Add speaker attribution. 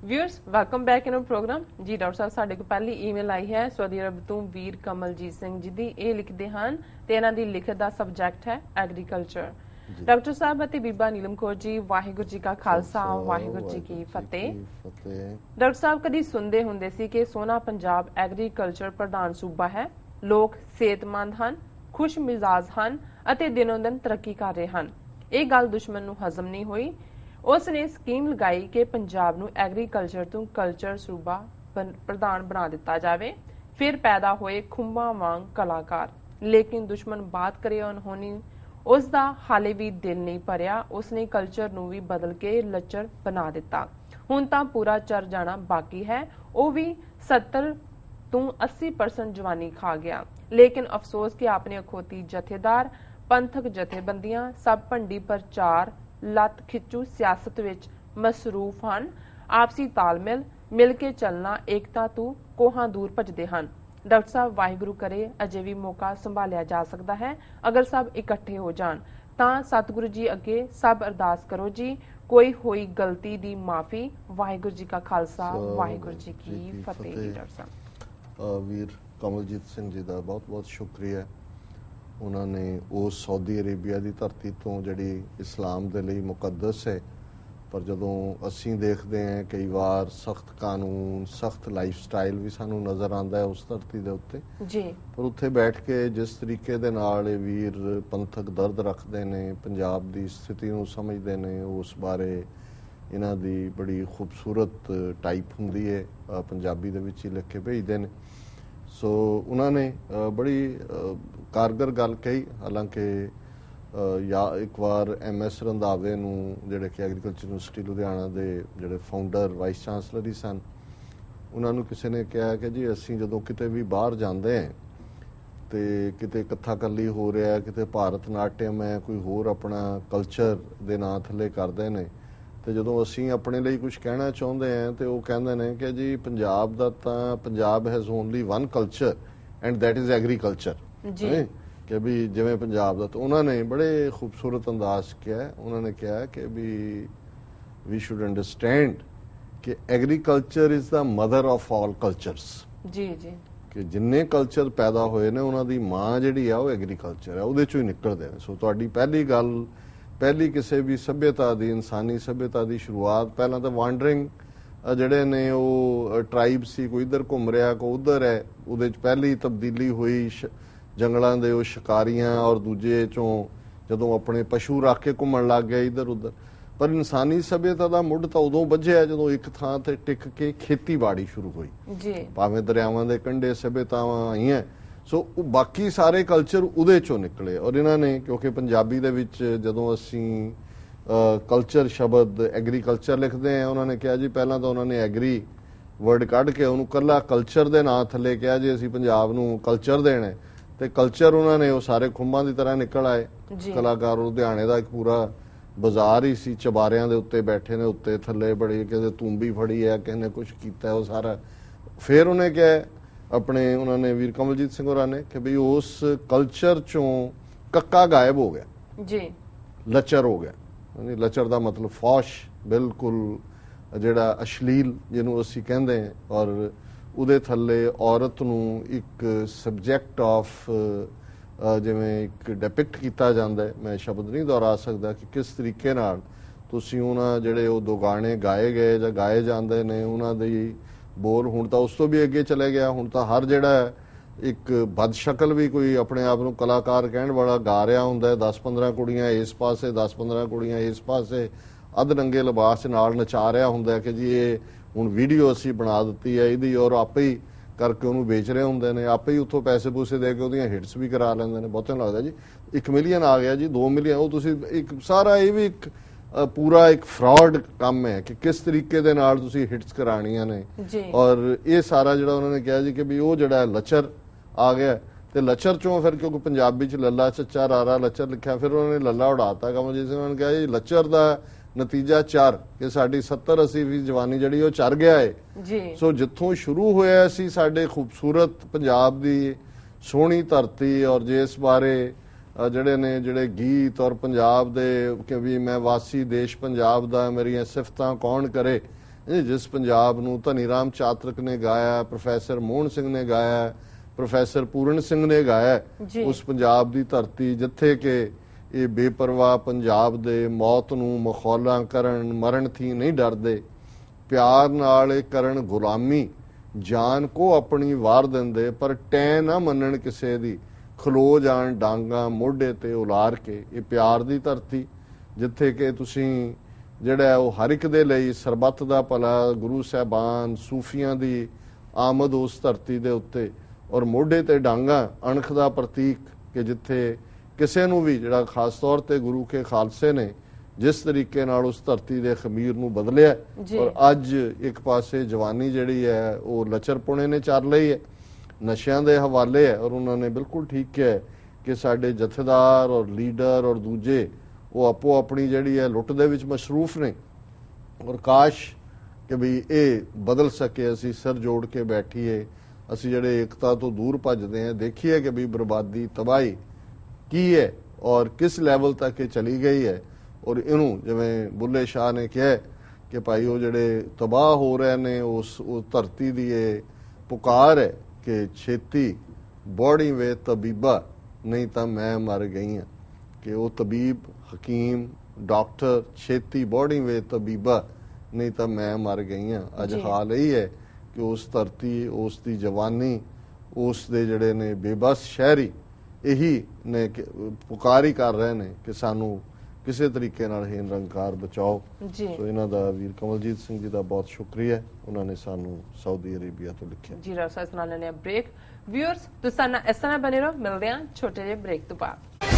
Speaker 1: Viewers welcome back in programme जी। Doctor साहब साडे को पहली ईमेल आई है सऊदी अरब तो वीर कमलजीत सिंह जी दी। ये लिखते हैं ते इन्हां दी लिखत दा सब्जैक्ट है एग्रीकल्चर। डॉक्टर साहब ਅਤੇ ਬੀਬਾ ਨੀਲਮ ਕੌਰ ਜੀ ਵਾਹਿਗੁਰੂ ਜੀ ਕਾ ਖਾਲਸਾ ਵਾਹਿਗੁਰੂ ਜੀ ਕੀ ਫਤਿਹ। ਡਾਕਟਰ ਸਾਹਿਬ ਕਦੀ ਸੁਣਦੇ ਹੁੰਦੇ ਸੀ ਕਿ ਸੋਹਣਾ ਪੰਜਾਬ ਐਗਰੀਕਲਚਰ ਪ੍ਰਧਾਨ ਸੂਬਾ ਹੈ। ਲੋਕ ਸਿਹਤਮੰਦ ਹਨ, ਖੁਸ਼ ਮਿਜ਼ਾਜ ਹਨ ਅਤੇ ਦਿਨੋਂ ਦਿਨ ਤਰੱਕੀ ਕਰ ਰਹੇ ਹਨ। ਇਹ ਗੱਲ ਦੁਸ਼ਮਣ ਨੂੰ ਹਜ਼ਮ ਨਹੀਂ ਹੋਈ। ਉਸ ਨੇ ਸਕੀਮ ਲਗਾਈ ਕਿ ਪੰਜਾਬ ਨੂੰ ਐਗਰੀਕਲਚਰ ਤੋਂ ਕਲਚਰ ਸੂਬਾ ਪ੍ਰਧਾਨ ਬਣਾ ਦਿੱਤਾ ਜਾਵੇ। ਫਿਰ ਪੈਦਾ ਹੋਏ ਖੁੰਬਾਂ ਵਾਂਗ ਕਲਾਕਾਰ। ਲੇਕਿਨ ਦੁਸ਼ਮਣ ਬਾਤ ਕਰੇ ਅਨਹੋਣੀ ਉਸ ਦਾ ਹਾਲੇ ਵੀ ਦਿਲ ਨਹੀਂ ਭਰਿਆ। ਉਸਨੇ ਕਲਚਰ ਨੂੰ ਵੀ ਬਦਲ ਕੇ ਲੱਚਰ ਬਣਾ ਦਿੱਤਾ। ਹੁਣ ਤਾਂ ਪੂਰਾ ਚਰ ਜਾਣਾ ਬਾਕੀ ਹੈ। ਉਹ ਵੀ 70 ਤੋਂ 80% ਜਵਾਨੀ ਖਾ ਗਿਆ। ਲੇਕਿਨ ਅਫਸੋਸ ਕਿ ਆਪਣੇ ਅਖੌਤੀ ਜਥੇਦਾਰ ਪੰਥਕ ਜਥੇਬੰਦੀਆਂ ਸਭ ਭੰਡੀ ਪ੍ਰਚਾਰ ਲੱਤ ਖਿੱਚੂ ਸਿਆਸਤ ਵਿੱਚ ਮਸਰੂਫ ਹਨ। ਆਪਸੀ ਤਾਲਮੇਲ ਮਿਲ ਕੇ ਚੱਲਣਾ ਏਕਤਾ ਤੋਂ ਕੋਹਾਂ ਦੂਰ ਭੱਜਦੇ ਹਨ। डॉक्टर साहब वाहिगुरु करे अजे भी मौका संभालिया जा सकता है अगर सब इकट्ठे हो जान। तां सतगुरु जी अगे सब अरदास करो जी, कोई होई गलती दी माफी। वाहिगुरु जी का खालसा वाहिगुरु जी की फतेह। डॉक्टर साहब
Speaker 2: वीर कमलजीत सिंह जी का बहुत बहुत शुक्रिया। उन्होंने उस सऊदी अरेबिया की धरती तो जिहड़ी इस्लाम के लिए मुकद्दस है, पर जदों असीं देखते हैं कई बार सख्त कानून सख्त लाइफ स्टाइल भी सानू नज़र आता है उस धरती के उत्ते जी। पर उत्थे बैठ के जिस तरीके दे नाल वीर पंथक दर्द रखते हैं, पंजाब की स्थिति नूं समझते हैं, उस बारे इन्हां दी बड़ी खूबसूरत टाइप हुंदी है, पंजाबी दे विच ही लिख के भेजते हैं। सो उन्होंने बड़ी कारगर गल कही। हालांकि या एक बार MS रंधावे नूं जिहड़े कि एग्रीकल्चर यूनिवर्सिटी लुधियाना दे जिहड़े फाउंडर वाइस चांसलर ही सन, उन्हां नूं किसी ने कहा कि जी असीं जदों किते भी बाहर जांदे हैं ते किते कत्था कल्ली हो रहा, किते भारत नाट्यम है, कोई होर अपना कल्चर दे नां थल्ले करदे ने, ते जदों असीं अपने लिए कुछ कहना चाहुंदे हैं ते ओह कहंदे ने कि जी पंजाब दा तां Punjab has only one culture and that is agriculture G. कि भी जिवें पंजाब दा, तो उन्होंने बड़े खूबसूरत अंदाज किया। उन्होंने कहा कि भी वी शुड अंडरस्टैंड कि agriculture is the mother of all cultures जी जी। कि जिन्ने कल्चर पैदा होए ने उन्हां दी मां जिहड़ी आ ओह एग्रीकल्चर है, उहदे चों ही निकलदे ने। सो तुहाडी पहली गल, पहली किसी भी सभ्यता दी, इंसानी सभ्यता दी शुरुआत पहलां तां वांडरिंग जिहड़े ने ओह ट्राइब सी, कोई इधर घुम रहा कोई उधर है, उहदे च पहली तब्दीली हुई जंगलों के वो शिकारियां और दूजे चों जदों अपने पशु रख के घूमन लग गए इधर उधर। पर इंसानी सभ्यता का मुढ़ तो उदों बझिया जदों एक थां ते टिक के खेतीबाड़ी शुरू हुई जी। भावें दरियावां दे कंढे सभ्यतावां आईयां। सो बाकी सारे कल्चर उहदे चों निकले। और इन्होंने क्योंकि पंजाबी दे विच जदों असीं कल्चर शब्द एग्रीकल्चर लिखते हैं, उन्होंने कहा जी पहलां तो उन्होंने एग्री वर्ड कढ़ के उन्होंने कल्ला कल्चर दे नां थल्ले कहा जी असीं पंजाब नूं कल्चर देना है। ते कल्चर उन्होंने वो सारे खुंबां की तरह निकल आए। कलाकार लुधियाने का एक पूरा बाजार ही सी, चबारियां दे उत्ते बैठे ने, उत्ते थल्ले बड़ी किसी तूंबी फड़ी है, किसी ने कुछ किया है, वो सारा। फिर उन्हें क्या अपने उन्होंने वीर कमलजीत सिंह होरां ने कि भी उस कल्चर चों कक्का गायब हो गया जी, लचर हो गया। लचर का मतलब फौश, बिल्कुल जिहड़ा अश्लील जिन्हों असीं कहंदे हैं। और उहदे थल्ले औरत नूं एक सबजैक्ट ऑफ जिवें एक डिपिक्ट किया जाता है, मैं शब्द नहीं दोहरा सकता कि किस तरीके नाल तुसीं उन्हां जिहड़े वो दो गाने गाए गए जां गाए जाते हैं उन्हां दी बोल हुण तां उस तो भी अगे चले गया। हुण तां हर जिहड़ा एक बदशकल भी कोई अपने आप नूं कलाकार कहण वाला गा रहा हुंदा है। 10-15 कुड़ियां इस पासे, 10-15 कुड़ियां इस पासे अध नंगे लिबास नाल नचा रहा हुंदा है कि जी ये हुण वीडियो असीं बना दित्ती है इहदी, और आपे ही करके उन्होंने बेच रहे होंगे ने, आपे ही उत्थों पैसे पूसे दे के उहदियां हिट्स भी करा लैंदे ने। बहुतों लगता जी 1 मिलियन आ गया जी, 2 मिलियन, वो तुसीं एक सारा ये भी एक पूरा एक फ्रॉड काम है कि किस तरीके दे नाल तुसीं हिट्स कराणियां ने। और ये सारा जिहड़ा उन्होंने कहा जी कि भी वो जिहड़ा लचर आ गया, तो लचर चों फिर क्योंकि पंजाबी च लला चच्चा रारा लचर लिखा, फिर उन्होंने लला उड़ाता कमलजीत सिंह। उन्होंने कहा जी लचर का नतीजा चर कि साडी 70-80% जवानी जिहड़ी वो चर गया है जी। सो जिथों शुरू होया सी साडे खूबसूरत पंजाब दी सोहनी धरती, और जिस बारे जिहड़े ने जिहड़े गीत और पंजाब दे कि भी मैं वासी देश पंजाब दा मेरियां सिफतां कौन करे, ਜਿਸ ਪੰਜਾਬ ਨੂੰ ਧਨੀ ਰਾਮ ਚਾਤਰਕ ਨੇ ਗਾਇਆ, ਪ੍ਰੋਫੈਸਰ ਮੋਹਨ ਸਿੰਘ ਨੇ ਗਾਇਆ, ਪ੍ਰੋਫੈਸਰ ਪੂਰਨ ਸਿੰਘ ਨੇ ਗਾਇਆ, ਉਸ ਪੰਜਾਬ ਦੀ ਧਰਤੀ ਜਿੱਥੇ ਕਿ ਇਹ ਬੇਪਰਵਾਹ ਪੰਜਾਬ ਦੇ ਮੌਤ ਨੂੰ ਮਖੌਲਾਂ ਕਰਨ, ਮਰਨ ਥੀ ਨਹੀਂ ਡਰਦੇ, ਪਿਆਰ ਨਾਲ ਇਹ ਕਰਨ ਗੁਲਾਮੀ, ਜਾਨ ਕੋ ਆਪਣੀ ਵਾਰ ਦਿੰਦੇ, ਪਰ ਟੈ ਨਾ ਮੰਨਣ ਕਿਸੇ ਦੀ, ਖਲੋ ਜਾਣ ਡਾਂਗਾ ਮੋਢੇ ਤੇ ਉਲਾਰ ਕੇ। ਇਹ ਪਿਆਰ ਦੀ ਧਰਤੀ ਜਿੱਥੇ ਕਿ ਤੁਸੀਂ ਜਿਹੜਾ ਉਹ ਹਰ ਇੱਕ ਦੇ ਲਈ ਸਰਬੱਤ ਦਾ ਭਲਾ, ਗੁਰੂ ਸਾਹਿਬਾਨ, ਸੂਫੀਆਂ ਦੀ ਆਮਦ ਉਸ ਧਰਤੀ ਦੇ ਉੱਤੇ, ਔਰ ਮੋਢੇ ਤੇ ਡਾਂਗਾ ਅਣਖ ਦਾ ਪ੍ਰਤੀਕ ਕਿ ਜਿੱਥੇ ਕਿਸੇ ਨੂੰ ਵੀ ਜਿਹੜਾ ਖਾਸ ਤੌਰ ਤੇ ਗੁਰੂ ਕੇ ਖਾਲਸੇ ਨੇ ਜਿਸ ਤਰੀਕੇ ਨਾਲ ਉਸ ਧਰਤੀ ਦੇ ਖਮੀਰ ਨੂੰ ਬਦਲਿਆ, ਔਰ ਅੱਜ ਇੱਕ ਪਾਸੇ ਜਵਾਨੀ ਜਿਹੜੀ ਹੈ ਉਹ ਲਚਰਪੁਣੇ ਨੇ ਚੱਲ ਲਈ ਹੈ, ਨਸ਼ਿਆਂ ਦੇ ਹਵਾਲੇ ਹੈ, ਔਰ ਉਹਨਾਂ ਨੇ ਬਿਲਕੁਲ ਠੀਕ ਕਿਹਾ ਕਿ ਸਾਡੇ ਜਥੇਦਾਰ ਔਰ ਲੀਡਰ ਔਰ ਦੂਜੇ ਉਹ ਆਪੋ ਆਪਣੀ ਜਿਹੜੀ ਹੈ ਲੁੱਟ ਦੇ ਵਿੱਚ ਮਸ਼ਰੂਫ ਨੇ, ਔਰ ਕਾਸ਼ ਕਿ ਵੀ ਇਹ ਬਦਲ ਸਕੇ, ਅਸੀਂ ਸਿਰ ਜੋੜ ਕੇ ਬੈਠੀਏ, ਅਸੀਂ ਜਿਹੜੇ ਏਕਤਾ ਤੋਂ ਦੂਰ ਭੱਜਦੇ ਹਾਂ ਦੇਖੀਏ ਕਿ ਵੀ ਬਰਬਾਦੀ ਤਬਾਹੀ ਕੀ ਹੈ ਔਰ ਕਿਸ ਲੈਵਲ ਤੱਕ ਇਹ ਚਲੀ ਗਈ ਹੈ। ਔਰ ਇਹਨੂੰ ਜਿਵੇਂ ਬੁੱਲੇ ਸ਼ਾਹ ਨੇ ਕਿਹਾ ਕਿ ਭਾਈ ਉਹ ਜਿਹੜੇ ਤਬਾਹ ਹੋ ਰਹੇ ਨੇ ਉਸ ਧਰਤੀ ਦੀ ਇਹ ਪੁਕਾਰ ਹੈ ਕਿ ਛੇਤੀ ਬੋੜੀ ਵੇ ਤਬੀਬਾ ਨਹੀਂ ਤਾਂ ਮੈਂ ਮਰ ਗਈ ਹਾਂ, ਕਿ ਉਹ ਤਬੀਬ, ਹਕੀਮ, ਡਾਕਟਰ ਛੇਤੀ ਬੋੜੀ ਵੇ ਤਬੀਬਾ ਨਹੀਂ ਤਾਂ ਮੈਂ ਮਰ ਗਈ ਹਾਂ। ਅੱਜ ਹਾਲ ਇਹ ਹੈ ਕਿ ਉਸ ਧਰਤੀ, ਉਸ ਦੀ ਜਵਾਨੀ, ਉਸ ਦੇ ਜਿਹੜੇ ਨੇ ਬੇਬਸ ਸ਼ਹਿਰੀ ਇਹੀ ਨੇ ਪੁਕਾਰੀ ਕਰ ਰਹੇ ਨੇ ਕਿ ਸਾਨੂੰ ਕਿਸੇ ਤਰੀਕੇ ਨਾਲ ਇਹ ਨਿਰੰਕਾਰ ਬਚਾਓ। ਸੋ ਇਹਨਾਂ ਦਾ ਵੀਰ ਕਮਲਜੀਤ ਸਿੰਘ ਜੀ ਦਾ ਬਹੁਤ ਸ਼ੁਕਰੀਆ, ਉਹਨਾਂ ਨੇ ਸਾਨੂੰ ਸਾਊਦੀ ਅਰੇਬੀਆ ਤੋਂ ਲਿਖਿਆ।
Speaker 1: ਜੀ ਰਸਾਸ ਨਾਲ ਲੈਣੇ ਬ੍ਰੇਕ। ਵਿਊਅਰਸ ਤੁਸੀਂ ਨਾਲ ਇਸ ਤਰ੍ਹਾਂ ਬਣੇ ਰਹੋ, ਮਿਲਦੇ ਹਾਂ ਛੋਟੇ ਜਿਹੇ ਬ੍ਰੇਕ ਤੋਂ ਬਾਅਦ।